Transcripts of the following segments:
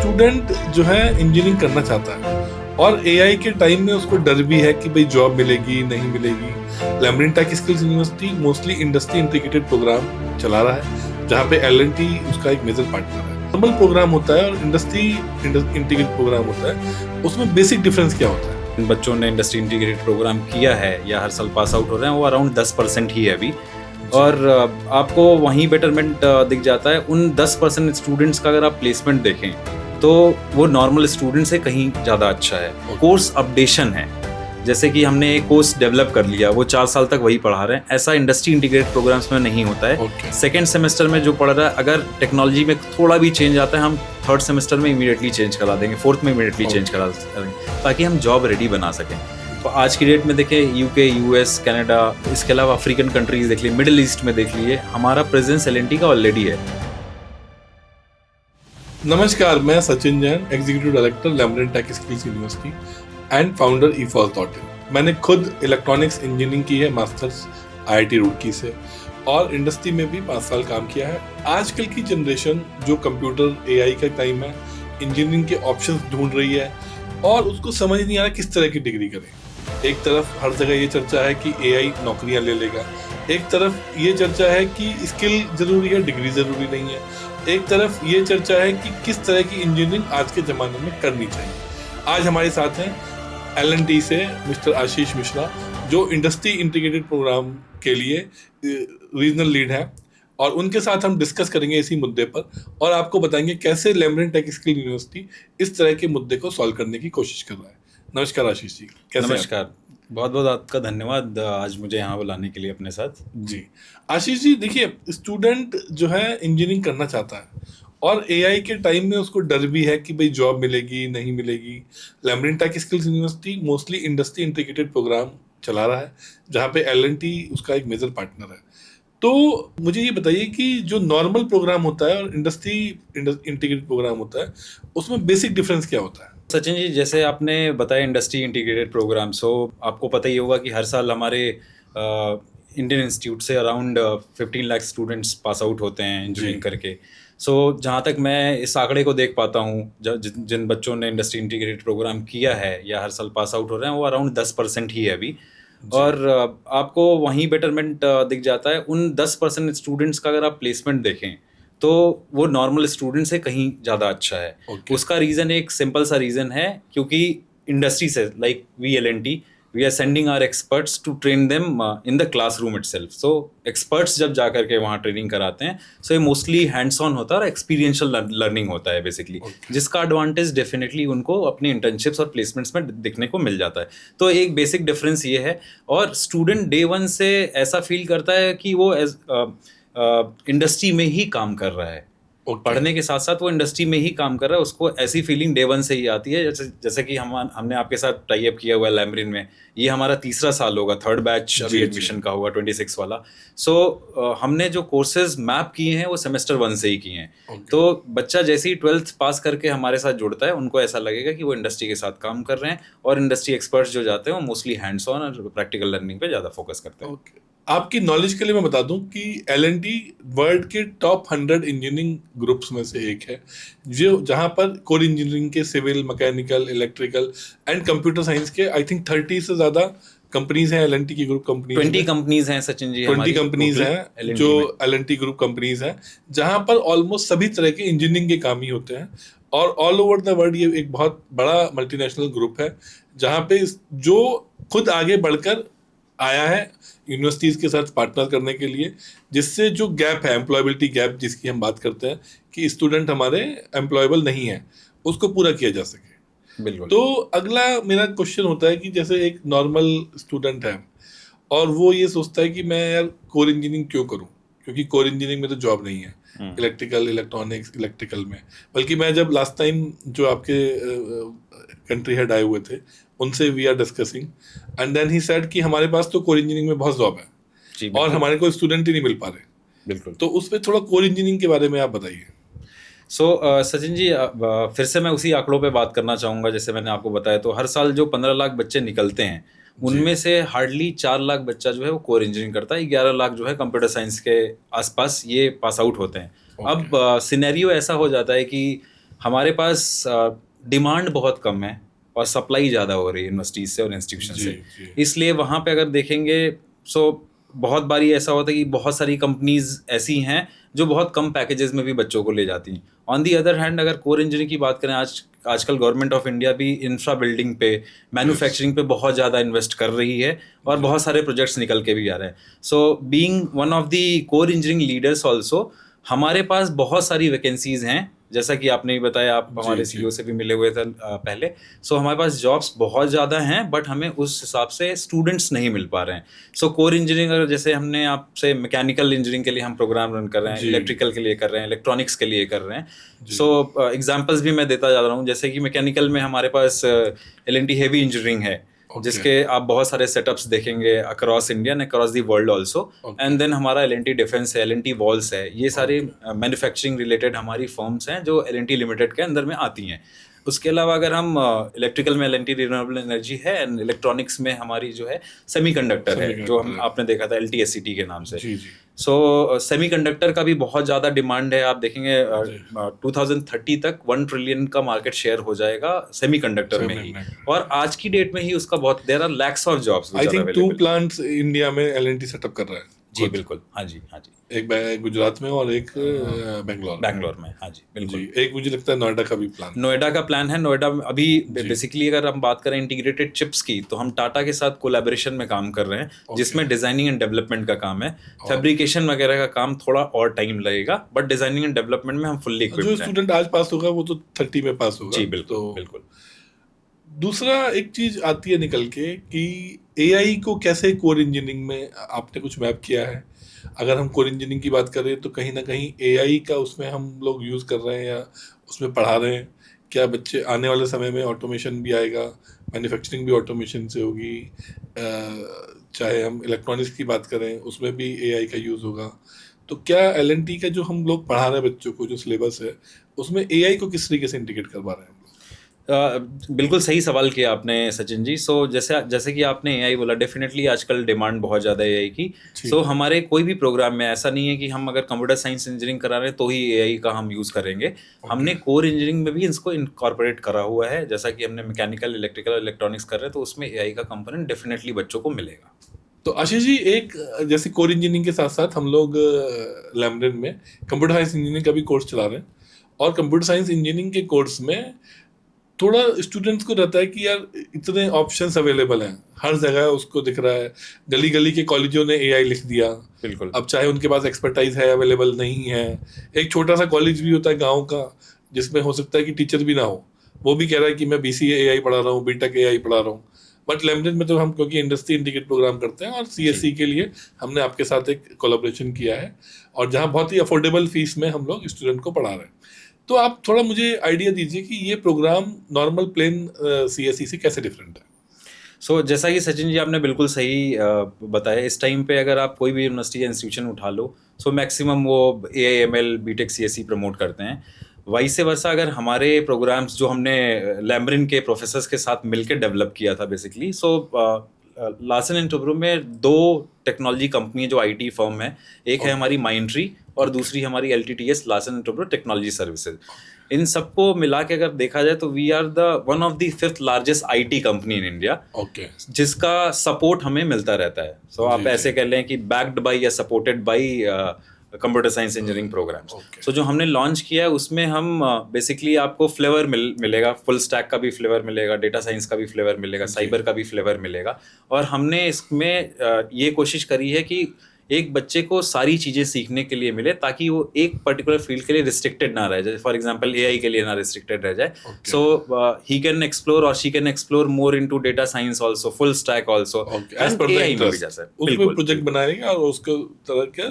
Student जो है engineering करना चाहता है और एआई के टाइम में उसको डर भी है कि भाई जॉब मिलेगी नहीं मिलेगी। Lamrin tech skills university mostly industry integrated programme चला रहा है, जहाँ पे एल&टी उसका एक मेजर पार्टनर है। नॉर्मल प्रोग्राम होता है और इंडस्ट्री इंटीग्रेटेड प्रोग्राम होता है, उसमें बेसिक डिफरेंस क्या होता है? बच्चों ने इंडस्ट्री इंटीग्रेटेड प्रोग्राम किया है या हर साल पास आउट हो रहे हैं, वो अराउंड 10% ही है अभी। और आपको वहीं बेटरमेंट दिख जाता है उन 10% स्टूडेंट्स का। अगर आप प्लेसमेंट देखें तो वो नॉर्मल स्टूडेंट से कहीं ज़्यादा अच्छा है। कोर्स अपडेशन है, जैसे कि हमने एक कोर्स डेवलप कर लिया, वो 4 साल तक वही पढ़ा रहे हैं। ऐसा इंडस्ट्री इंटीग्रेटेड प्रोग्राम्स में नहीं होता है। सेकेंड सेमेस्टर में जो पढ़ रहा है, अगर टेक्नोलॉजी में थोड़ा भी चेंज आता है, हम थर्ड सेमेस्टर में इमीडिएटली चेंज करा देंगे, फोर्थ में इमीडिएटली चेंज करा देंगे, ताकि हम जॉब रेडी बना सकें। तो आज की डेट में देखें, यूके, यूएस, कनाडा, इसके अलावा अफ्रीकन कंट्रीज देख लिए, मिडिल ईस्ट में देख लिए, हमारा प्रेजेंस एल&टी का ऑलरेडी है। नमस्कार, मैं Sachin Jain, executive director Lamrin tech skills university and founder eForce.in। मैंने खुद इलेक्ट्रॉनिक्स इंजीनियरिंग की है, मास्टर्स IIT रुड़की से, और इंडस्ट्री में भी 5 साल काम किया है। आजकल की जनरेशन जो कंप्यूटर AI का टाइम है, इंजीनियरिंग के ऑप्शंस ढूंढ रही है और उसको समझ नहीं आ रहा किस तरह की डिग्री करें। एक तरफ हर जगह ये चर्चा है कि AI नौकरियां ले लेगा, एक तरफ ये चर्चा है कि स्किल जरूरी है, डिग्री जरूरी नहीं है, एक तरफ ये चर्चा है कि किस तरह की इंजीनियरिंग आज के ज़माने में करनी चाहिए। आज हमारे साथ हैं एल&टी से मिस्टर आशीष मिश्रा, जो इंडस्ट्री इंटीग्रेटेड प्रोग्राम के लिए रीजनल लीड है, और उनके साथ हम डिस्कस करेंगे इसी मुद्दे पर और आपको बताएंगे कैसे लैमरिन टेक स्किल यूनिवर्सिटी इस तरह के मुद्दे को सॉल्व करने की कोशिश कर रहा है। नमस्कार आशीष जी, कैसे? नमस्कार, बहुत बहुत आपका धन्यवाद आज मुझे यहाँ बुलाने के लिए अपने साथ। जी आशीष जी, देखिए, स्टूडेंट जो है इंजीनियरिंग करना चाहता है और एआई के टाइम में उसको डर भी है कि भाई जॉब मिलेगी नहीं मिलेगी। Lamrin tech skills university mostly industry integrated programme चला रहा है, जहाँ पे एल&टी उसका एक मेजर पार्टनर है। तो मुझे ये बताइए कि जो नॉर्मल प्रोग्राम होता है और इंडस्ट्री इंटीग्रेटेड प्रोग्राम होता है, उसमें बेसिक डिफरेंस क्या होता है? सचिन जी, जैसे आपने बताया इंडस्ट्री इंटीग्रेटेड प्रोग्राम, सो आपको पता ही होगा कि हर साल हमारे इंडियन इंस्टीट्यूट से around 15 lakh students pass out होते हैं इंजीनियरिंग करके। सो जहाँ तक मैं इस आंकड़े को देख पाता हूँ, जिन बच्चों ने इंडस्ट्री इंटीग्रेटेड प्रोग्राम किया है या हर साल पास आउट हो रहे हैं, वो अराउंड 10% ही है अभी। और आपको वहीं बेटरमेंट दिख जाता है उन 10% स्टूडेंट्स का। अगर आप प्लेसमेंट देखें तो वो नॉर्मल स्टूडेंट से कहीं ज़्यादा अच्छा है। उसका रीज़न एक सिंपल सा रीज़न है, क्योंकि इंडस्ट्री से like we L and T we are sending our experts to train them in the classroom itself. So experts जब जा करके वहाँ ट्रेनिंग कराते हैं, सो ये मोस्टली हैंड्स ऑन होता है और एक्सपीरियंशियल लर्निंग होता है बेसिकली, जिसका एडवांटेज डेफिनेटली उनको अपने इंटर्नशिप्स और प्लेसमेंट्स में दिखने को मिल जाता है। तो एक बेसिक डिफरेंस ये है, और स्टूडेंट डे 1 से ऐसा फील करता है कि वो इंडस्ट्री में ही काम कर रहा है। पढ़ने के साथ साथ वो इंडस्ट्री में ही काम कर रहा है, उसको ऐसी फीलिंग डे 1 से ही आती है। जैसे कि हमने आपके साथ टाई अप किया हुआ है लैमरिन में, ये हमारा तीसरा साल होगा, थर्ड बैच अभी एडमिशन का होगा 26 वाला। सो हमने जो कोर्सेज मैप किए हैं वो सेमेस्टर 1 से ही किए हैं। तो बच्चा जैसे ही 12th पास करके हमारे साथ जुड़ता है, उनको ऐसा लगेगा कि वो इंडस्ट्री के साथ काम कर रहे हैं, और इंडस्ट्री एक्सपर्ट्स जो जाते हैं वो मोस्टली हैंड्स ऑन और प्रैक्टिकल लर्निंग पे ज़्यादा फोकस करते हैं। आपकी नॉलेज के लिए मैं बता दूं कि एल&टी वर्ल्ड के टॉप 100 इंजीनियरिंग ग्रुप्स में से एक है, जो जहां पर कोर इंजीनियरिंग के civil, mechanical, electrical and computer science के आई थिंक 30 से ज़्यादा कंपनीज हैं एल&टी की ग्रुप कंपनीज। 20 कंपनीज हैं सचिन जी, 20 कंपनीज हैं जो एल&टी ग्रुप कंपनीज हैं, जहां पर ऑलमोस्ट सभी तरह के इंजीनियरिंग के काम ही होते हैं। और ऑल ओवर द वर्ल्ड ये एक बहुत बड़ा मल्टीनेशनल ग्रुप है, जहाँ पे जो खुद आगे बढ़कर आया है यूनिवर्सिटीज़ के साथ पार्टनर करने के लिए, जिससे जो गैप है, एम्प्लॉयबिलिटी गैप जिसकी हम बात करते हैं कि स्टूडेंट हमारे एम्प्लॉयबल नहीं है, उसको पूरा किया जा सके। बिल्कुल। तो अगला मेरा क्वेश्चन होता है कि जैसे एक नॉर्मल स्टूडेंट है और वो ये सोचता है कि मैं यार कोर इंजीनियरिंग क्यों करूं, क्योंकि कोर इंजीनियरिंग में तो जॉब नहीं है, इलेक्ट्रिकल, इलेक्ट्रॉनिक्स, इलेक्ट्रिकल में। बल्कि मैं जब लास्ट टाइम जो आपके कंट्री हेड आए हुए थे, उनसे we are discussing, and then he said कि हमारे पास तो कोर इंजीनियरिंग में बहुत जॉब है और हमारे को स्टूडेंट ही नहीं मिल पा रहे। बिल्कुल। तो उस पर थोड़ा कोर इंजीनियरिंग के बारे में आप बताइए। सचिन जी, फिर से मैं उसी आंकड़ों पे बात करना चाहूँगा। जैसे मैंने आपको बताया, तो हर साल जो 15 लाख बच्चे निकलते हैं, उनमें से हार्डली 4 लाख बच्चा जो है वो कोर इंजीनियरिंग करता है, 11 लाख जो है कंप्यूटर साइंस के आसपास ये पास आउट होते हैं। अब सिनेरियो ऐसा हो जाता है कि हमारे पास डिमांड बहुत कम है और सप्लाई ज़्यादा हो रही है यूनिवर्सिटीज से और इंस्टीट्यूशन जी, से, जी। इसलिए वहाँ पे अगर देखेंगे सो बहुत बारी ऐसा होता है कि बहुत सारी कंपनीज ऐसी हैं जो बहुत कम पैकेजेस में भी बच्चों को ले जाती हैं। ऑन दी अदर हैंड अगर कोर इंजीनियरिंग की बात करें, आजकल गवर्नमेंट ऑफ इंडिया भी इंफ्रा बिल्डिंग पे, मैन्युफैक्चरिंग पे बहुत ज़्यादा इन्वेस्ट कर रही है और बहुत सारे प्रोजेक्ट्स निकल के भी आ रहे हैं। So being one of the core engineering leaders also, हमारे पास बहुत सारी वैकेंसीज हैं, जैसा कि आपने भी बताया, आप हमारे जी। सीईओ से भी मिले हुए थे पहले। सो हमारे पास जॉब्स बहुत ज़्यादा हैं, बट हमें उस हिसाब से स्टूडेंट्स नहीं मिल पा रहे हैं। सो कोर इंजीनियरिंग, अगर जैसे हमने आपसे मैकेनिकल इंजीनियरिंग के लिए हम प्रोग्राम रन कर रहे हैं, जी। इलेक्ट्रिकल के लिए कर रहे हैं, इलेक्ट्रॉनिक्स के लिए कर रहे हैं। जी। सो एग्जांपल्स भी मैं देता जा रहा हूँ, जैसे कि मैकेनिकल में हमारे पास L&T हेवी इंजीनियरिंग है, Okay. जिसके आप बहुत सारे सेटअप्स देखेंगे across India and across the world also. Okay. And then हमारा L&T डिफेंस है, L&T वॉल्स है, ये सारे मैन्युफैक्चरिंग रिलेटेड हमारी फर्म्स हैं जो L&T लिमिटेड के अंदर में आती हैं। उसके अलावा अगर हम इलेक्ट्रिकल में L&T रिन्यूएबल एनर्जी है, एंड इलेक्ट्रॉनिक्स में हमारी जो है सेमीकंडक्टर है, जो हम आपने देखा था LTSCT के नाम से। जी, जी। सो सेमीकंडक्टर का भी बहुत ज़्यादा डिमांड है। आप देखेंगे 2030 तक 1 ट्रिलियन का मार्केट शेयर हो जाएगा सेमीकंडक्टर में ही, और आज की डेट में ही उसका बहुत, there are lakhs of jobs. I think 2 plants India में L&T सेटअप कर रहा है। जी बिल्कुल, हाँ जी, हाँ जी। एक गुजरात में और एक बेंगलोर में। हाँ जी बिल्कुल। जी, एक मुझे लगता है नोएडा का भी प्लान। नोएडा का प्लान है। नोएडा में अभी बेसिकली अगर हम बात करें इंटीग्रेटेड चिप्स की, तो हम टाटा के साथ कोलैबोरेशन में काम कर रहे हैं, जिसमें डिजाइनिंग एंड डेवलपमेंट का काम है। फैब्रिकेशन वगैरह का काम थोड़ा और टाइम लगेगा, बट डिजाइनिंग एंड डेवलपमेंट में हम फुल्ली इक्विप्ड हैं। जो स्टूडेंट आज पास होगा वो तो 30 में पास होगा। जी बिल्कुल, बिल्कुल। दूसरा एक चीज आती है निकल के कि AI को कैसे कोर इंजीनियरिंग में आपने कुछ मैप किया है? अगर हम कोर इंजीनियरिंग की बात करें तो कहीं ना कहीं AI का उसमें हम लोग यूज़ कर रहे हैं या उसमें पढ़ा रहे हैं क्या? बच्चे आने वाले समय में ऑटोमेशन भी आएगा, मैन्युफैक्चरिंग भी ऑटोमेशन से होगी, चाहे हम इलेक्ट्रॉनिक्स की बात करें उसमें भी AI का यूज़ होगा। तो क्या L&T का जो हम लोग पढ़ा रहे हैं बच्चों को, जो सिलेबस है, उसमें AI को किस तरीके से इंटीग्रेट करवा रहे हैं? बिल्कुल सही सवाल किया आपने सचिन जी। सो जैसे कि आपने AI बोला, डेफिनेटली आजकल डिमांड बहुत ज़्यादा है AI की। सो हमारे कोई भी प्रोग्राम में ऐसा नहीं है कि हम अगर कंप्यूटर साइंस इंजीनियरिंग करा रहे हैं तो ही AI का हम यूज़ करेंगे। हमने कोर इंजीनियरिंग में भी इसको इनकॉर्पोरेट करा हुआ है। जैसा कि हमने मैकेनिकल, इलेक्ट्रिकल, इलेक्ट्रॉनिक्स कर रहे हैं, तो उसमें AI का कंपोनेंट डेफिनेटली बच्चों को मिलेगा। तो आशीष जी, एक जैसे कोर इंजीनियरिंग के साथ साथ हम लोग लैमरिन में कंप्यूटर साइंस इंजीनियरिंग का भी कोर्स चला रहे हैं, और कंप्यूटर साइंस इंजीनियरिंग के कोर्स में थोड़ा स्टूडेंट्स को रहता है कि यार इतने ऑप्शंस अवेलेबल हैं, हर जगह उसको दिख रहा है, गली गली के कॉलेजों ने AI लिख दिया। बिल्कुल। अब चाहे उनके पास एक्सपर्टाइज है, अवेलेबल नहीं है। एक छोटा सा कॉलेज भी होता है गांव का, जिसमें हो सकता है कि टीचर भी ना हो, वो भी कह रहा है कि मैं BCA AI पढ़ा रहा हूँ, BTech AI पढ़ा रहा हूँ। बट लैमरिन में तो हम क्योंकि इंडस्ट्री इंटीग्रेट प्रोग्राम करते हैं और CSE के लिए हमने आपके साथ एक कोलैबोरेशन किया है, और जहाँ बहुत ही अफोर्डेबल फीस में हम लोग स्टूडेंट को पढ़ा रहे हैं। तो आप थोड़ा मुझे आइडिया दीजिए कि ये प्रोग्राम नॉर्मल प्लेन CSE से कैसे डिफरेंट है? सो जैसा कि सचिन जी आपने बिल्कुल सही बताया, इस टाइम पे अगर आप कोई भी यूनिवर्सिटी या इंस्टीट्यूशन उठा लो, सो मैक्सिमम वो AI ML BTech CSE promote करते हैं। वैसे वैसा अगर हमारे प्रोग्राम्स जो हमने लैमरिन के प्रोफेसर्स के साथ मिलकर डेवलप किया था basically, so Larsen and Toubro में 2 टेक्नोलॉजी कंपनी जो IT फर्म है, एक है हमारी माइंडट्री और दूसरी हमारी LTTS, Larsen and Toubro technology services. इन सबको मिला के अगर देखा जाए तो we are the one of the 5th largest IT company in India, जिसका सपोर्ट हमें मिलता रहता है। सो आप ऐसे कह लें कि बैक्ड बाई या supported by computer science engineering programmes. So जो हमने लॉन्च किया है उसमें हम बेसिकली आपको फ्लेवर मिलेगा, फुल स्टैक का भी फ्लेवर मिलेगा, डेटा साइंस का भी फ्लेवर मिलेगा, साइबर का भी फ्लेवर मिलेगा। और हमने इसमें ये कोशिश करी है कि एक बच्चे को सारी चीज़ें सीखने के लिए मिले, ताकि वो एक पर्टिकुलर फील्ड के लिए रिस्ट्रिक्टेड ना रह जाए। फॉर एग्जांपल AI के लिए ना रिस्ट्रिक्टेड रह जाए। सो ही कैन एक्सप्लोर और she can explore more into data science also, full stack also, and AI में भी जा सकते, बिल्कुल प्रोजेक्ट बनाएंगे और उसको तरह के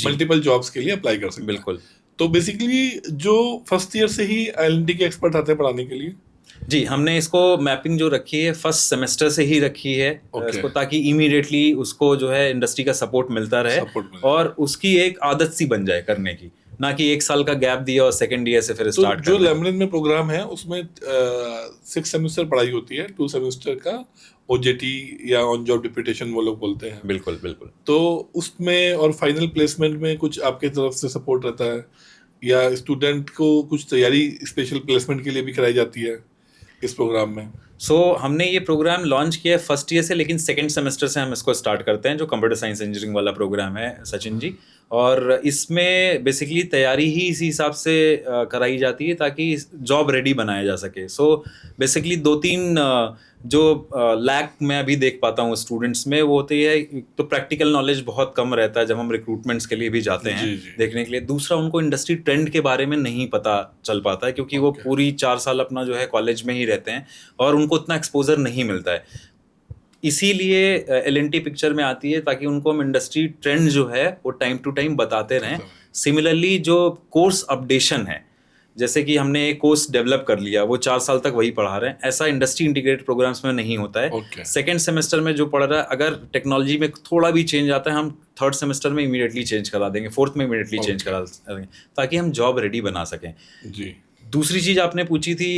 मल्टीपल जॉब्स के लिए अप्लाई कर सकते हैं। बिल्कुल। तो बेसिकली जो फर्स्ट ईयर से ही L&T के एक्सपर्ट आते हैं पढ़ाने के लिए? जी, हमने इसको मैपिंग जो रखी है फर्स्ट सेमेस्टर से ही रखी है इसको, ताकि इमीडिएटली उसको जो है इंडस्ट्री का सपोर्ट मिलता रहे और उसकी एक आदत सी बन जाए करने की, ना कि 1 साल का गैप दिया और सेकंड ईयर से फिर स्टार्ट जो लैमरिन में प्रोग्राम है उसमें 6 सेमेस्टर पढ़ाई होती है, 2 सेमेस्टर का OJT या ऑन जॉब डिप्यूटेशन वो लोग बोलते हैं। बिल्कुल बिल्कुल। तो उसमें और फाइनल प्लेसमेंट में कुछ आपके तरफ से सपोर्ट रहता है, या स्टूडेंट को कुछ तैयारी स्पेशल प्लेसमेंट के लिए भी कराई जाती है इस प्रोग्राम में? हमने ये प्रोग्राम लॉन्च किया है फर्स्ट ईयर से, लेकिन सेकंड सेमेस्टर से हम इसको स्टार्ट करते हैं, जो कंप्यूटर साइंस इंजीनियरिंग वाला प्रोग्राम है सचिन जी। और इसमें बेसिकली तैयारी ही इसी हिसाब से कराई जाती है ताकि जॉब रेडी बनाया जा सके। बेसिकली 2-3 जो लैक मैं अभी देख पाता हूँ स्टूडेंट्स में, वो होती है, तो प्रैक्टिकल नॉलेज बहुत कम रहता है जब हम रिक्रूटमेंट्स के लिए भी जाते हैं देखने के लिए। दूसरा, उनको इंडस्ट्री ट्रेंड के बारे में नहीं पता चल पाता है, क्योंकि वो पूरी 4 साल अपना जो है कॉलेज में ही रहते हैं और उनको उतना एक्सपोजर नहीं मिलता है। इसीलिए L&T पिक्चर में आती है ताकि उनको हम इंडस्ट्री ट्रेंड जो है वो टाइम टू टाइम बताते रहें। सिमिलरली जो कोर्स अपडेशन है, जैसे कि हमने एक कोर्स डेवलप कर लिया, वो 4 साल तक वही पढ़ा रहे हैं, ऐसा इंडस्ट्री इंटीग्रेटेड प्रोग्राम्स में नहीं होता है। सेकेंड सेमेस्टर में जो पढ़ रहा है, अगर टेक्नोलॉजी में थोड़ा भी चेंज आता है, हम थर्ड सेमेस्टर में इमीडिएटली चेंज करा देंगे, फोर्थ में इमीडिएटली चेंज करा देंगे, ताकि हम जॉब रेडी बना सकें जी। दूसरी चीज़ आपने पूछी थी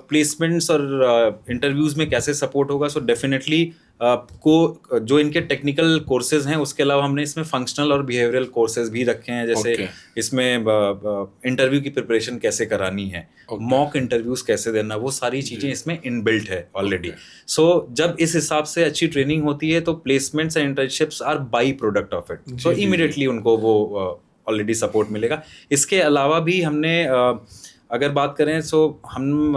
प्लेसमेंट्स और इंटरव्यूज़ में कैसे सपोर्ट होगा। डेफिनेटली को जो इनके टेक्निकल कोर्सेज हैं, उसके अलावा हमने इसमें फंक्शनल और बिहेवियरल कोर्सेज भी रखे हैं। जैसे इसमें इंटरव्यू की प्रिपरेशन कैसे करानी है, मॉक इंटरव्यूज़ कैसे देना, वो सारी चीज़ें इसमें इनबिल्ट है ऑलरेडी। जब इस हिसाब से अच्छी ट्रेनिंग होती है तो placements and internships are by product of it. Immediately उनको वो ऑलरेडी सपोर्ट मिलेगा। इसके अलावा भी हमने अगर बात करें हम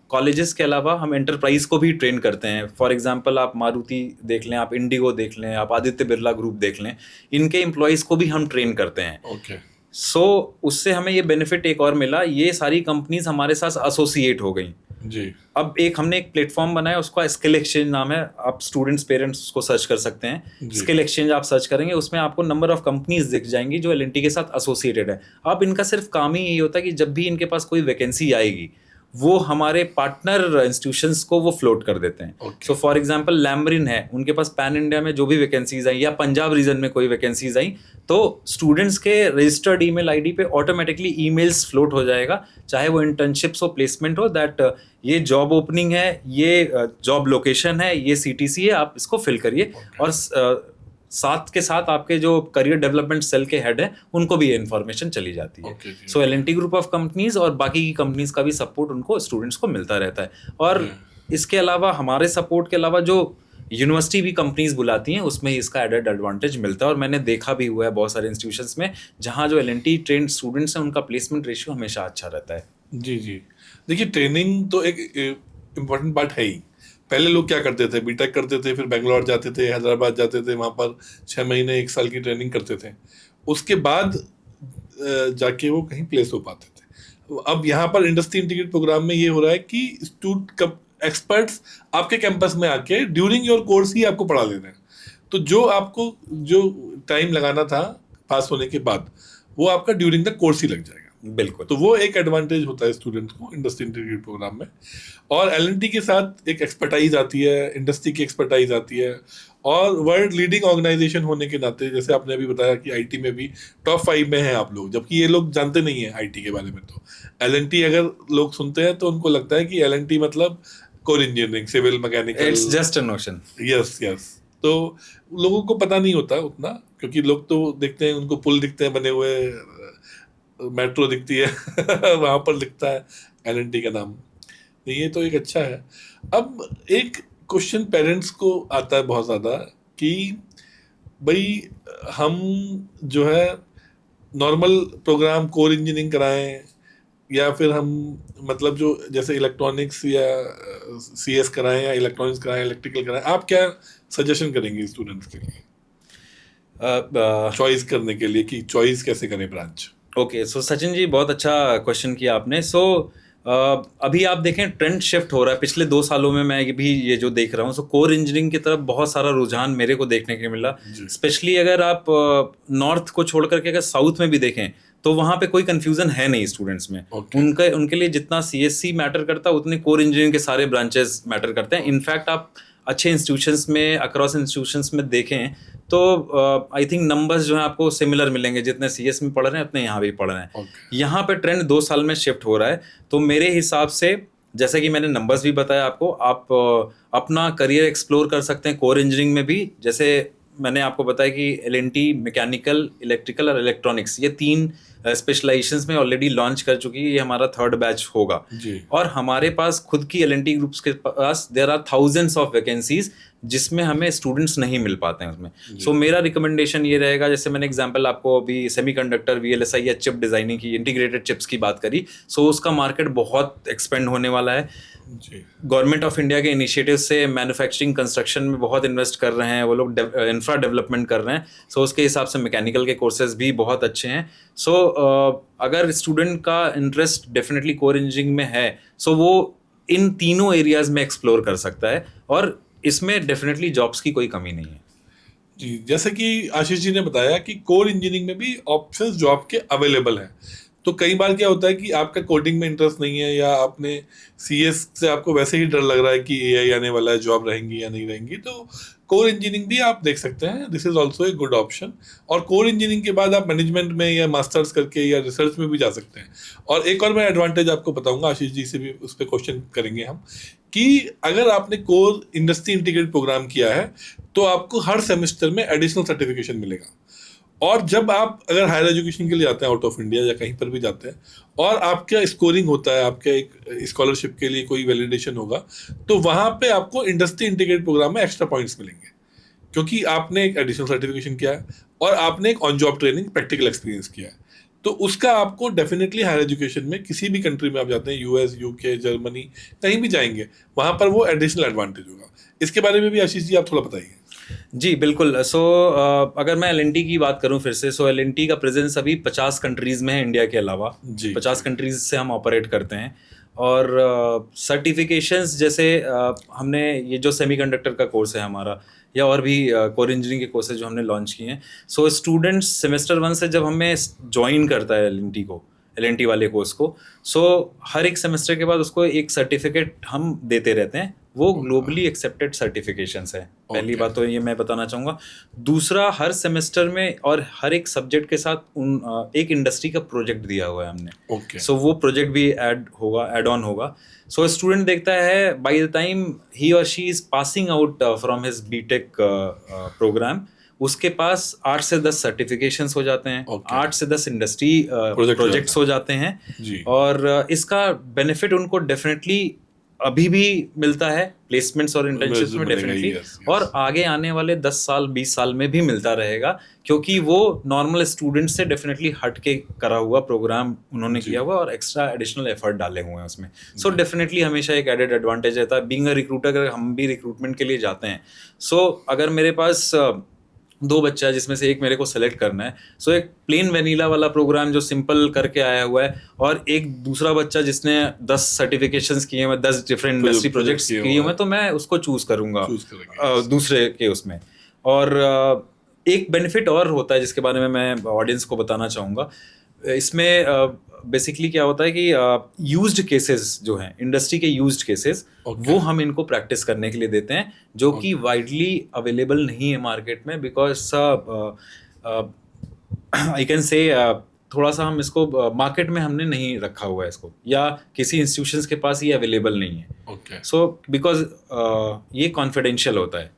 कॉलेजेस के अलावा हम एंटरप्राइज को भी ट्रेन करते हैं। फॉर एग्जांपल आप मारुति देख लें, आप इंडिगो देख लें, आप आदित्य बिरला ग्रुप देख लें, इनके एम्प्लॉयज़ को भी हम ट्रेन करते हैं। उससे हमें ये बेनिफिट एक और मिला, ये सारी कंपनीज हमारे साथ एसोसिएट हो गई जी। अब हमने एक प्लेटफॉर्म बनाया, उसका स्किल एक्सचेंज नाम है। आप स्टूडेंट्स पेरेंट्स उसको सर्च कर सकते हैं, स्किल एक्सचेंज आप सर्च करेंगे, उसमें आपको नंबर ऑफ कंपनीज दिख जाएंगी जो L&T के साथ एसोसिएटेड है। अब इनका सिर्फ काम ही यही होता है कि जब भी इनके पास कोई वैकेंसी आएगी, वो हमारे पार्टनर इंस्टीट्यूशंस को वो फ्लोट कर देते हैं। फॉर एग्जांपल लैमरिन है, उनके पास पैन इंडिया में जो भी वैकेंसीज आई या पंजाब रीजन में कोई वैकेंसीज आई, तो स्टूडेंट्स के रजिस्टर्ड ईमेल आईडी पे ऑटोमेटिकली ईमेल्स फ्लोट हो जाएगा, चाहे वो इंटर्नशिप्स हो, प्लेसमेंट हो, दैट ये जॉब ओपनिंग है, ये जॉब लोकेशन है, ये CTC है, आप इसको फिल करिए। और साथ के साथ आपके जो करियर डेवलपमेंट सेल के हेड है, उनको भी ये इन्फॉर्मेशन चली जाती है। L&T ग्रुप ऑफ कंपनीज और बाकी की कंपनीज का भी सपोर्ट उनको स्टूडेंट्स को मिलता रहता है। और इसके अलावा हमारे सपोर्ट के अलावा जो यूनिवर्सिटी भी कंपनीज बुलाती हैं, उसमें ही इसका एडेड एडवांटेज मिलता है। और मैंने देखा भी हुआ है बहुत सारे इंस्टीट्यूशंस में, जहाँ जो L&T ट्रेंड स्टूडेंट्स हैं, उनका प्लेसमेंट रेशियो हमेशा अच्छा रहता है जी। देखिए, ट्रेनिंग तो एक इम्पोर्टेंट पार्ट है ही। पहले लोग क्या करते थे, बीटेक करते थे, फिर बेंगलोर जाते थे, हैदराबाद जाते थे, वहाँ पर 6 महीने 1 साल की ट्रेनिंग करते थे, उसके बाद जाके वो कहीं प्लेस हो पाते थे। अब यहाँ पर इंडस्ट्री इंटीग्रेटेड प्रोग्राम में ये हो रहा है कि एक्सपर्ट्स आपके कैंपस में आके ड्यूरिंग योर कोर्स ही आपको पढ़ा ले रहे हैं। तो जो आपको जो टाइम लगाना था पास होने के बाद, वो आपका ड्यूरिंग द कोर्स ही लग जाएगा। बिल्कुल। तो वो एक एडवांटेज होता है स्टूडेंट को इंडस्ट्री इंटीग्रेटेड प्रोग्राम में। और L&T के साथ एक एक्सपर्टाइज आती है, इंडस्ट्री की एक्सपर्टाइज आती है, और वर्ल्ड लीडिंग ऑर्गेनाइजेशन होने के नाते, जैसे आपने अभी बताया कि IT में भी टॉप 5 में हैं आप लोग, जबकि ये लोग जानते नहीं है IT के बारे में। तो L&T अगर लोग सुनते हैं तो उनको लगता है कि L&T मतलब core engineering, civil, mechanical, it's just a notion. Yes. तो लोगों को पता नहीं होता उतना, क्योंकि लोग तो देखते हैं, उनको पुल दिखते हैं बने हुए, मेट्रो दिखती है वहाँ पर लिखता है L&T का नाम। ये तो एक अच्छा है। अब एक क्वेश्चन पेरेंट्स को आता है बहुत ज़्यादा कि भाई हम जो है नॉर्मल प्रोग्राम कोर इंजीनियरिंग कराएं, या फिर हम मतलब जो जैसे इलेक्ट्रॉनिक्स या CS कराएं, या इलेक्ट्रॉनिक्स कराएं, इलेक्ट्रिकल कराएं। आप क्या सजेशन करेंगे स्टूडेंट्स के लिए चॉइस करने के लिए, कि चॉइस कैसे करें ब्रांच? ओके, सचिन जी, बहुत अच्छा क्वेश्चन किया आपने। अभी आप देखें ट्रेंड शिफ्ट हो रहा है पिछले 2 सालों में। मैं भी ये जो देख रहा हूँ, कोर इंजीनियरिंग की तरफ बहुत सारा रुझान मेरे को देखने को मिला। स्पेशली अगर आप नॉर्थ को छोड़ करके अगर साउथ में भी देखें, तो वहाँ पे कोई कंफ्यूजन है नहीं स्टूडेंट्स में। उनके लिए जितना CSC मैटर करता है, उतने कोर इंजीनियरिंग के सारे ब्रांचेस मैटर करते हैं। इनफैक्ट आप अच्छे इंस्टीट्यूशंस में, अक्रॉस इंस्टीट्यूशंस में देखें तो आई थिंक नंबर्स जो हैं आपको सिमिलर मिलेंगे, जितने CS में पढ़ रहे हैं उतने यहाँ भी पढ़ रहे हैं। यहाँ पे ट्रेंड 2 साल में शिफ्ट हो रहा है। तो मेरे हिसाब से, जैसे कि मैंने नंबर्स भी बताया आपको, आप अपना करियर एक्सप्लोर कर सकते हैं कोर इंजीनियरिंग में भी। जैसे मैंने आपको बताया कि LNT मैकेनिकल, इलेक्ट्रिकल और इलेक्ट्रॉनिक्स, ये 3 स्पेशलाइजेशंस में ऑलरेडी लॉन्च कर चुकी है। ये हमारा 3rd बैच होगा जी। और हमारे पास खुद की LNT ग्रुप्स के पास there are thousands of vacancies जिसमें हमें स्टूडेंट्स नहीं मिल पाते हैं उसमें। सो मेरा रिकमेंडेशन ये रहेगा, जैसे मैंने एग्जांपल आपको अभी सेमीकंडक्टर, VLSI या चिप डिजाइनिंग की, इंटीग्रेटेड चिप्स की बात करी, सो उसका मार्केट बहुत एक्सपेंड होने वाला है। गवर्नमेंट ऑफ इंडिया के इनिशिएटिव से मैन्युफैक्चरिंग कंस्ट्रक्शन में बहुत इन्वेस्ट कर रहे हैं वो लोग, इंफ्रा डेवलपमेंट कर रहे हैं। सो उसके हिसाब से मैकेनिकल के कोर्सेज भी बहुत अच्छे हैं। सो अगर स्टूडेंट का इंटरेस्ट डेफिनेटली कोर इंजीनियरिंग में है, सो वो इन तीनों एरियाज में एक्सप्लोर कर सकता है और इसमें डेफिनेटली जॉब्स की कोई कमी नहीं है। जी, जैसे कि आशीष जी ने बताया कि कोर इंजीनियरिंग में भी ऑप्शंस जॉब के अवेलेबल हैं। तो कई बार क्या होता है कि आपका कोडिंग में इंटरेस्ट नहीं है या आपने CS से आपको वैसे ही डर लग रहा है कि AI आने वाला है, जॉब रहेंगी या नहीं रहेंगी, तो कोर इंजीनियरिंग भी आप देख सकते हैं। This is also a good option. और कोर इंजीनियरिंग के बाद आप मैनेजमेंट में या मास्टर्स करके या रिसर्च में भी जा सकते हैं। और एक और मैं एडवांटेज आपको बताऊंगा, आशीष जी से भी उस पर क्वेश्चन करेंगे हम, कि अगर आपने कोर इंडस्ट्री इंटीग्रेटेड प्रोग्राम किया है तो आपको हर सेमेस्टर में एडिशनल सर्टिफिकेशन मिलेगा। और जब आप अगर हायर एजुकेशन के लिए जाते हैं आउट ऑफ इंडिया या कहीं पर भी जाते हैं और आपका स्कोरिंग होता है, आपके एक स्कॉलरशिप के लिए कोई वैलिडेशन होगा, तो वहाँ पे आपको इंडस्ट्री इंटीग्रेटेड प्रोग्राम में एक्स्ट्रा पॉइंट्स मिलेंगे, क्योंकि आपने एक एडिशनल सर्टिफिकेशन किया है और आपने एक on job training practical experience किया है। तो उसका आपको डेफिनेटली हायर एजुकेशन में किसी भी कंट्री में आप जाते हैं, US, UK, जर्मनी, कहीं भी जाएंगे, वहाँ पर वो एडिशनल एडवांटेज होगा। इसके बारे में भी आशीष जी आप थोड़ा बताइए। जी बिल्कुल। सो अगर मैं LNT की बात करूं फिर से, सो LNT का प्रेजेंस अभी 50 कंट्रीज में है इंडिया के अलावा। 50 कंट्रीज से हम ऑपरेट करते हैं। और सर्टिफिकेशंस जैसे हमने ये जो सेमीकंडक्टर का कोर्स है हमारा, या और भी कोर इंजीनियरिंग के कोर्सेज जो हमने लॉन्च किए हैं, सो स्टूडेंट्स सेमेस्टर 1 से जब हमें ज्वाइन करता है LNT वाले कोर्स को, सो हर एक सेमेस्टर के बाद उसको एक सर्टिफिकेट हम देते रहते हैं। वो ग्लोबली एक्सेप्टेड सर्टिफिकेशंस है। पहली बात तो ये मैं बताना चाहूँगा। दूसरा, हर सेमेस्टर में और हर एक सब्जेक्ट के साथ एक इंडस्ट्री का प्रोजेक्ट दिया हुआ है हमने। सो वो प्रोजेक्ट भी ऐड ऑन होगा। सो स्टूडेंट देखता है बाय द टाइम ही और she is passing out from his BTech programme, उसके पास 8 से 10 सर्टिफिकेशंस हो जाते हैं, 8 से 10 इंडस्ट्री प्रोजेक्ट्स हो जाते हैं। और इसका बेनिफिट उनको डेफिनेटली अभी भी मिलता है प्लेसमेंट्स और इंटर्नशिप्स में डेफिनेटली, और आगे आने वाले 10 साल 20 साल में भी मिलता रहेगा, क्योंकि वो नॉर्मल स्टूडेंट से डेफिनेटली हट के करा हुआ प्रोग्राम उन्होंने किया हुआ और एक्स्ट्रा एडिशनल एफर्ट डाले हुए हैं उसमें। सो डेफिनेटली हमेशा एक एडेड एडवांटेज रहता है। बीइंग अ रिक्रूटर, अगर हम भी रिक्रूटमेंट के लिए जाते हैं, सो अगर मेरे पास 2 बच्चा है जिसमें से एक मेरे को सेलेक्ट करना है, सो एक प्लेन वेनिला वाला प्रोग्राम जो सिंपल करके आया हुआ है, और एक दूसरा बच्चा जिसने 10 सर्टिफिकेशंस किए हुए, 10 डिफरेंट इंडस्ट्री प्रोजेक्ट्स किए हुए, तो मैं उसको चूज करूंगा दूसरे के उसमें। और एक बेनिफिट और होता है जिसके बारे में मैं ऑडियंस को बताना चाहूँगा। इसमें बेसिकली क्या होता है कि यूज्ड केसेस जो हैं, इंडस्ट्री के यूज्ड केसेस, वो हम इनको प्रैक्टिस करने के लिए देते हैं, जो कि वाइडली अवेलेबल नहीं है मार्केट में, बिकॉज आई कैन से थोड़ा सा हम इसको मार्केट में हमने नहीं रखा हुआ है इसको, या किसी इंस्टीट्यूशंस के पास ये अवेलेबल नहीं है। सो बिकॉज ये कॉन्फिडेंशियल होता है।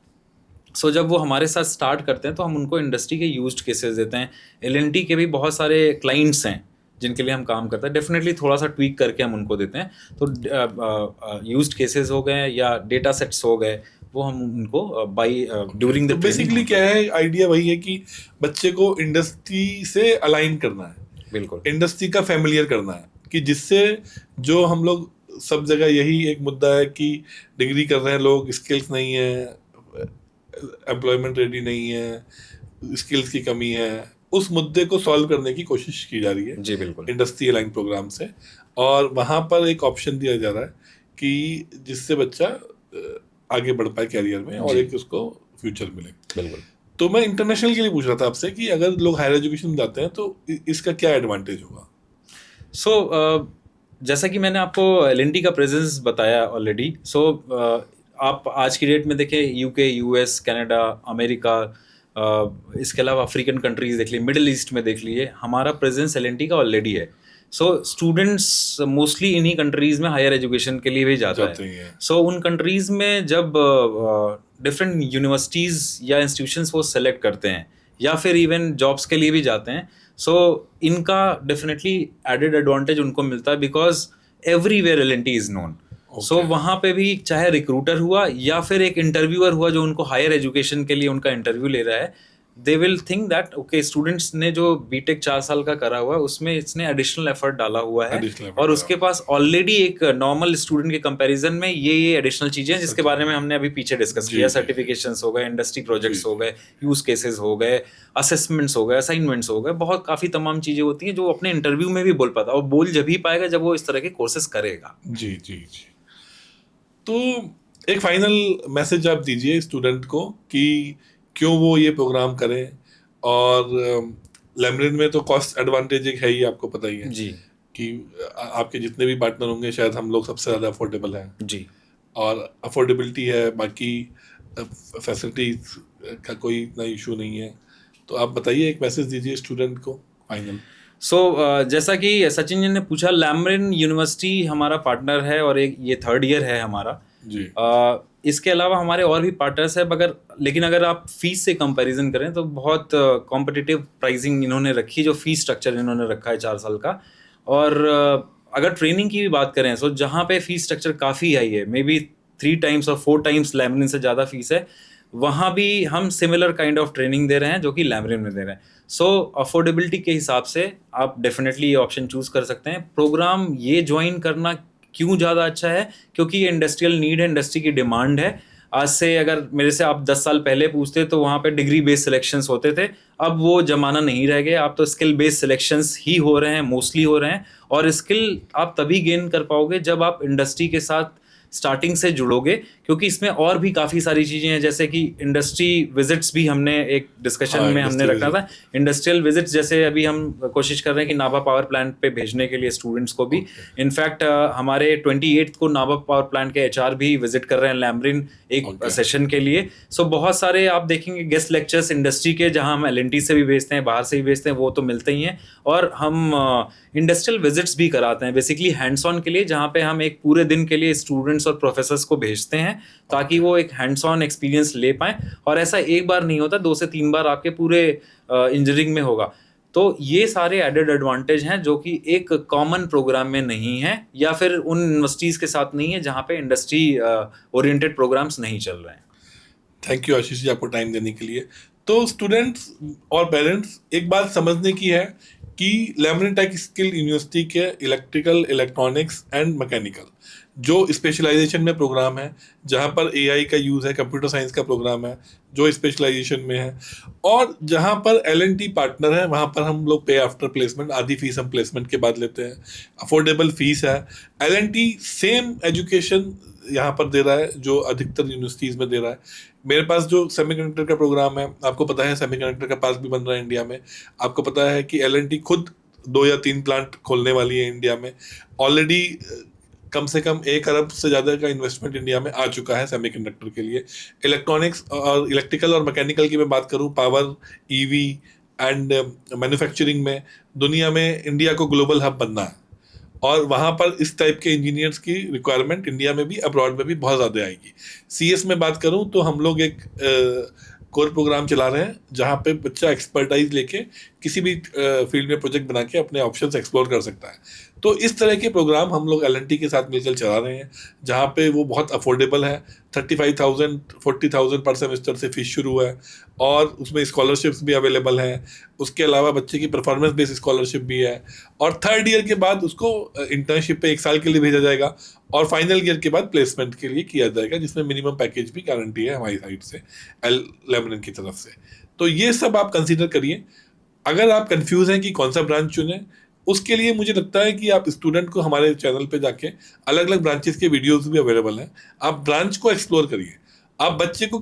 सो जब वो हमारे साथ स्टार्ट करते हैं तो हम उनको इंडस्ट्री के यूज्ड केसेस देते हैं। LNT के भी बहुत सारे क्लाइंट्स हैं जिनके लिए हम काम करते हैं, डेफिनेटली थोड़ा सा ट्वीक करके हम उनको देते हैं। तो यूज्ड केसेस हो गए या डेटा सेट्स हो गए, वो हम उनको बाई ड्यूरिंग द बेसिकली क्या है, आइडिया वही है कि बच्चे को इंडस्ट्री से अलाइन करना है, बिल्कुल इंडस्ट्री का फैमिलियर करना है, कि जिससे जो हम लोग सब जगह यही एक मुद्दा है कि डिग्री कर रहे हैं लोग, स्किल्स नहीं है, एम्प्लॉयमेंट रेडी नहीं है, स्किल्स की कमी है, उस मुद्दे को सॉल्व करने की कोशिश की जा रही है जी बिल्कुल इंडस्ट्री अलाइन प्रोग्राम से। और वहाँ पर एक ऑप्शन दिया जा रहा है कि जिससे बच्चा आगे बढ़ पाए कैरियर में और एक उसको फ्यूचर मिले। बिल्कुल। तो मैं इंटरनेशनल के लिए पूछ रहा था आपसे कि अगर लोग हायर एजुकेशन में जाते हैं तो इसका क्या एडवांटेज होगा? सो जैसा कि मैंने आपको LNT का प्रेजेंस बताया ऑलरेडी। सो आप आज की डेट में देखें, UK, US, कनाडा, अमेरिका, इसके अलावा अफ्रीकन कंट्रीज देख लीजिए, मिडिल ईस्ट में देख लीजिए, हमारा प्रेजेंस LNT का ऑलरेडी है। सो स्टूडेंट्स मोस्टली इन्हीं कंट्रीज में हायर एजुकेशन के लिए भी जाते हैं। सो उन कंट्रीज में जब डिफरेंट यूनिवर्सिटीज़ या इंस्टीट्यूशंस वो सेलेक्ट करते हैं या फिर इवन जॉब्स के लिए भी जाते हैं, सो इनका डेफिनेटली एडेड एडवांटेज उनको मिलता है because everywhere L&T is known. So वहाँ पे भी चाहे रिक्रूटर हुआ या फिर एक इंटरव्यूअर हुआ जो उनको हायर एजुकेशन के लिए उनका इंटरव्यू ले रहा है, they will think that okay students ने जो बीटेक 4 साल का करा हुआ है उसमें इसने एडिशनल एफर्ट डाला हुआ है और उसके पास ऑलरेडी एक नॉर्मल स्टूडेंट के कंपैरिजन में ये एडिशनल चीजें हैं जिसके बारे में हमने अभी पीछे डिस्कस किया। सर्टिफिकेशंस हो गए, इंडस्ट्री प्रोजेक्ट्स हो गए, यूज केसेस हो गए, असेसमेंट्स हो गए, असाइनमेंट्स हो गए, बहुत काफी तमाम चीजें होती हैं जो अपने इंटरव्यू में भी बोल पाता है और बोल जब ही पाएगा जब वो इस तरह के कोर्सेज करेगा। जी जी जी। तो एक फाइनल मैसेज आप दीजिए स्टूडेंट को कि क्यों वो ये प्रोग्राम करें, और लैमरिन में तो कॉस्ट एडवांटेज एक है ही, आपको पता ही है जी कि आपके जितने भी पार्टनर होंगे शायद हम लोग सबसे ज़्यादा अफोर्डेबल हैं जी, और अफोर्डेबिलिटी है, बाकी फैसिलिटीज का कोई इतना इशू नहीं है। तो आप बताइए, एक मैसेज दीजिए स्टूडेंट को फाइनल। जैसा कि सचिन जी ने पूछा, लैमरिन यूनिवर्सिटी हमारा पार्टनर है और एक ये 3rd ईयर है हमारा जी। इसके अलावा हमारे और भी पार्टनर्स हैं, लेकिन अगर आप फीस से कंपैरिजन करें तो बहुत कॉम्पिटिटिव प्राइसिंग इन्होंने रखी, जो फीस स्ट्रक्चर इन्होंने रखा है 4 साल का। और अगर ट्रेनिंग की भी बात करें तो जहाँ पे फीस स्ट्रक्चर काफ़ी हाई है, मे बी 3 टाइम्स और 4 टाइम्स लैमरिन से ज़्यादा फीस है, वहाँ भी हम सिमिलर काइंड ऑफ ट्रेनिंग दे रहे हैं जो कि लैमरिन में दे रहे हैं। सो अफोर्डेबिलिटी के हिसाब से आप डेफिनेटली ये ऑप्शन चूज़ कर सकते हैं। प्रोग्राम ये ज्वाइन करना क्यों ज़्यादा अच्छा है, क्योंकि ये इंडस्ट्रियल नीड है, इंडस्ट्री की डिमांड है। आज से अगर मेरे से आप 10 साल पहले पूछते तो वहाँ पे डिग्री बेस्ड सिलेक्शंस होते थे, अब वो ज़माना नहीं रह गया, आप तो स्किल बेस्ड सिलेक्शंस ही हो रहे हैं, मोस्टली हो रहे हैं। और स्किल आप तभी गेन कर पाओगे जब आप इंडस्ट्री के साथ स्टार्टिंग से जुड़ोगे, क्योंकि इसमें और भी काफ़ी सारी चीज़ें हैं, जैसे कि इंडस्ट्री विजिट्स भी हमने एक डिस्कशन में हमने रखा था। इंडस्ट्रियल विजिट्स जैसे अभी हम कोशिश कर रहे हैं कि नाभा पावर प्लांट पे भेजने के लिए स्टूडेंट्स को भी। इनफैक्ट हमारे 28 को नाभा पावर प्लांट के HR भी विजिट कर रहे हैं लैमरिन एक सेशन के लिए। सो बहुत सारे आप देखेंगे गेस्ट लेक्चर्स इंडस्ट्री के, जहाँ हम L&T से भी भेजते हैं, बाहर से भी भेजते हैं, वो तो मिलते ही हैं। और हम इंडस्ट्रियल विजिट्स भी कराते हैं, बेसिकली हैंड्स ऑन के लिए, जहाँ पे हम एक पूरे दिन के लिए स्टूडेंट्स और प्रोफेसर्स को भेजते हैं ताकि वो एक हैंड्स ऑन एक्सपीरियंस ले पाएं। और ऐसा एक बार नहीं होता, 2 से 3 बार आपके पूरे इंजीनियरिंग में होगा। तो ये सारे एडेड एडवांटेज हैं जो कि एक कॉमन प्रोग्राम में नहीं है या फिर उन यूनिवर्सिटीज़ के साथ नहीं है जहाँ पे इंडस्ट्री ओरिएंटेड प्रोग्राम्स नहीं चल रहे हैं। थैंक यू आशीष जी, आपको टाइम देने के लिए। तो स्टूडेंट्स और पेरेंट्स, एक बात समझने की है कि लैमरिन टेक स्किल यूनिवर्सिटी के इलेक्ट्रिकल, इलेक्ट्रॉनिक्स एंड मैकेनिकल जो स्पेशलाइजेशन में प्रोग्राम है, जहाँ पर AI का यूज़ है, कंप्यूटर साइंस का प्रोग्राम है जो स्पेशलाइजेशन में है, और जहाँ पर L&T पार्टनर है वहाँ पर हम लोग पे आफ्टर प्लेसमेंट, आधी फीस हम प्लेसमेंट के बाद लेते हैं, अफोर्डेबल फीस है। L&T सेम एजुकेशन यहाँ पर दे रहा है जो अधिकतर यूनिवर्सिटीज़ में दे रहा है। मेरे पास जो सेमीकंडक्टर का प्रोग्राम है, आपको पता है सेमीकंडक्टर का पार्क भी बन रहा है इंडिया में। आपको पता है कि L&T खुद 2 या 3 प्लांट खोलने वाली है इंडिया में। ऑलरेडी कम से कम 1 अरब से ज़्यादा का इन्वेस्टमेंट इंडिया में आ चुका है सेमीकंडक्टर के लिए। इलेक्ट्रॉनिक्स और इलेक्ट्रिकल और मैकेनिकल की मैं बात करूँ, पावर, EV एंड मैन्युफैक्चरिंग में दुनिया में इंडिया को ग्लोबल हब बनना है, और वहाँ पर इस टाइप के इंजीनियर्स की रिक्वायरमेंट इंडिया में भी, अब्रॉड में भी बहुत ज़्यादा आएगी। CS में बात करूँ तो हम लोग एक कोर प्रोग्राम चला रहे हैं जहाँ पे बच्चा एक्सपर्टाइज लेके किसी भी फील्ड में प्रोजेक्ट बना के अपने ऑप्शंस एक्सप्लोर कर सकता है। तो इस तरह के प्रोग्राम हम लोग L&T के साथ मिलकर चला रहे हैं, जहाँ पे वो बहुत अफोर्डेबल है। 35,000 40,000 पर सेमेस्टर से फीस शुरू है, और उसमें स्कॉलरशिप्स भी अवेलेबल हैं। उसके अलावा बच्चे की परफॉर्मेंस बेस्ड स्कॉलरशिप भी है, और 3rd ईयर के बाद उसको इंटर्नशिप पे 1 साल के लिए भेजा जाएगा, और फाइनल ईयर के बाद प्लेसमेंट के लिए किया जाएगा, जिसमें मिनिमम पैकेज भी गारंटी है हमारी साइड से, लैमरिन की तरफ से। तो ये सब आप कंसीडर करिए। अगर आप कंफ्यूज हैं कि कौन सा ब्रांच चुनें, उसके लिए मुझे लगता है कि आप स्टूडेंट को हमारे चैनल पे जाके अलग अलग ब्रांचेस के वीडियोस भी अवेलेबल हैं, आप ब्रांच को एक्सप्लोर करिए। आप बच्चे को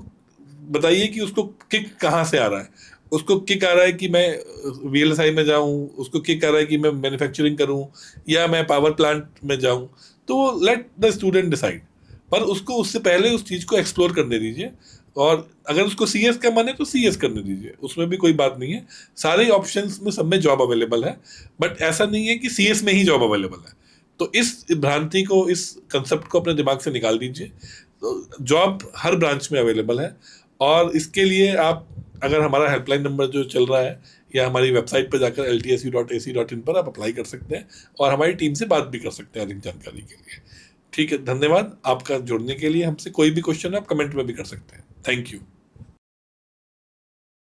बताइए कि उसको किक कहाँ से आ रहा है। उसको किक आ रहा है कि मैं VLSI में जाऊँ, उसको किक आ रहा है कि मैं मैन्युफैक्चरिंग करूँ, या मैं पावर प्लांट में जाऊँ, तो लेट द स्टूडेंट डिसाइड। पर उसको उससे पहले उस चीज़ को एक्सप्लोर करने दीजिए, और अगर उसको सीएस का मन है तो सीएस करने दीजिए, उसमें भी कोई बात नहीं है। सारे ऑप्शंस में सब में जॉब अवेलेबल है, बट ऐसा नहीं है कि सीएस में ही जॉब अवेलेबल है। तो इस भ्रांति को, इस कंसेप्ट को अपने दिमाग से निकाल दीजिए। तो जॉब हर ब्रांच में अवेलेबल है, और इसके लिए आप अगर हमारा हेल्पलाइन नंबर जो चल रहा है या हमारी वेबसाइट पर जाकर ltsu.ac.in पर आप अप्लाई कर सकते हैं और हमारी टीम से बात भी कर सकते हैं अधिक जानकारी के लिए। ठीक है, धन्यवाद आपका जुड़ने के लिए हमसे। कोई भी क्वेश्चन आप कमेंट में भी कर सकते हैं। Thank you.